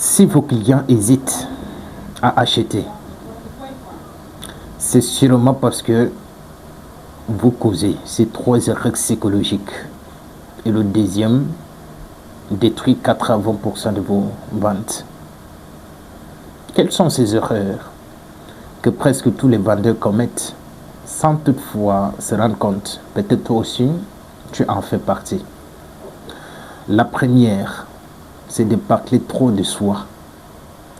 Si vos clients hésitent à acheter, c'est sûrement parce que vous causez ces 3 erreurs psychologiques. Et le deuxième détruit 80% de vos ventes. Quelles sont ces erreurs que presque tous les vendeurs commettent sans toutefois se rendre compte? Peut-être toi aussi, tu en fais partie. La première, c'est de parler trop de soi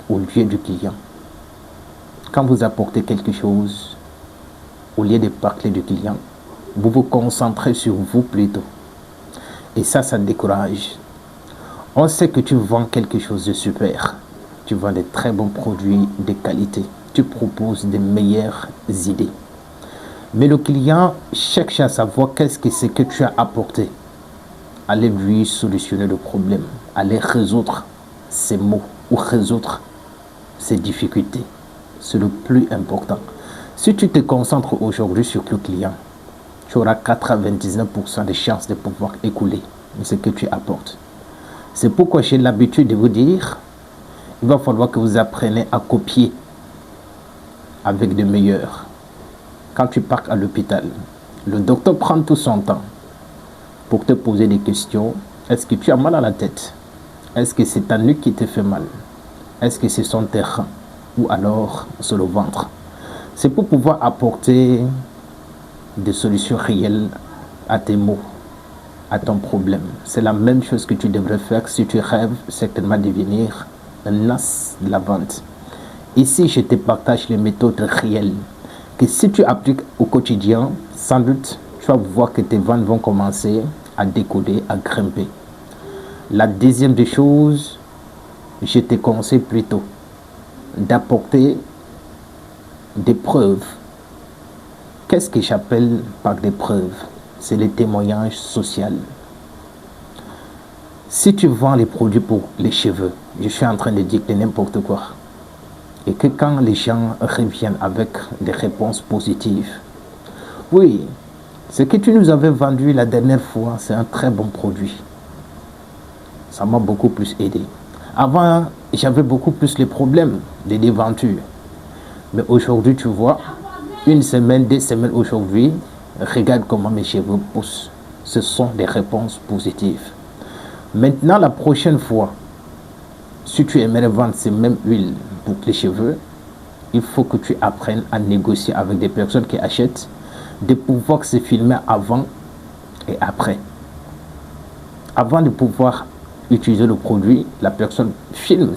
au lieu du client. Quand vous apportez quelque chose, au lieu de parler du client, vous vous concentrez sur vous plutôt. Et ça décourage. On sait que tu vends quelque chose de super. Tu vends de très bons produits de qualité. Tu proposes de meilleures idées. Mais le client cherche à savoir qu'est-ce que c'est que tu as apporté. Allez lui solutionner le problème. Allez résoudre ses maux ou résoudre ses difficultés. C'est le plus important. Si tu te concentres aujourd'hui sur le client, tu auras 99% de chances de pouvoir écouler ce que tu apportes. C'est pourquoi j'ai l'habitude de vous dire, il va falloir que vous appreniez à copier avec de meilleurs. Quand tu pars à l'hôpital, le docteur prend tout son temps pour te poser des questions. Est-ce que tu as mal à la tête? Est-ce que c'est ta nuque qui te fait mal? Est-ce que ce sont tes reins? Ou alors sur le ventre? C'est pour pouvoir apporter des solutions réelles à tes maux, à ton problème. C'est la même chose que tu devrais faire si tu rêves certainement de devenir un as de la vente. Ici, je te partage les méthodes réelles que si tu appliques au quotidien, sans doute, tu vas voir que tes ventes vont commencer à décoller, à grimper. La deuxième des choses, je te conseille plutôt d'apporter des preuves. Qu'est-ce que j'appelle par des preuves? C'est les témoignages sociaux. Si tu vends les produits pour les cheveux, je suis en train de dire que n'importe quoi. Et que quand les gens reviennent avec des réponses positives, oui, ce que tu nous avais vendu la dernière fois, c'est un très bon produit. Ça m'a beaucoup plus aidé. Avant, j'avais beaucoup plus les problèmes de déventure. Mais aujourd'hui, tu vois, 1 semaine, 2 semaines aujourd'hui, regarde comment mes cheveux poussent. Ce sont des réponses positives. Maintenant, la prochaine fois, si tu aimerais vendre ces mêmes huiles pour les cheveux, il faut que tu apprennes à négocier avec des personnes qui achètent, de pouvoir se filmer avant et après. Avant de pouvoir utiliser le produit, la personne filme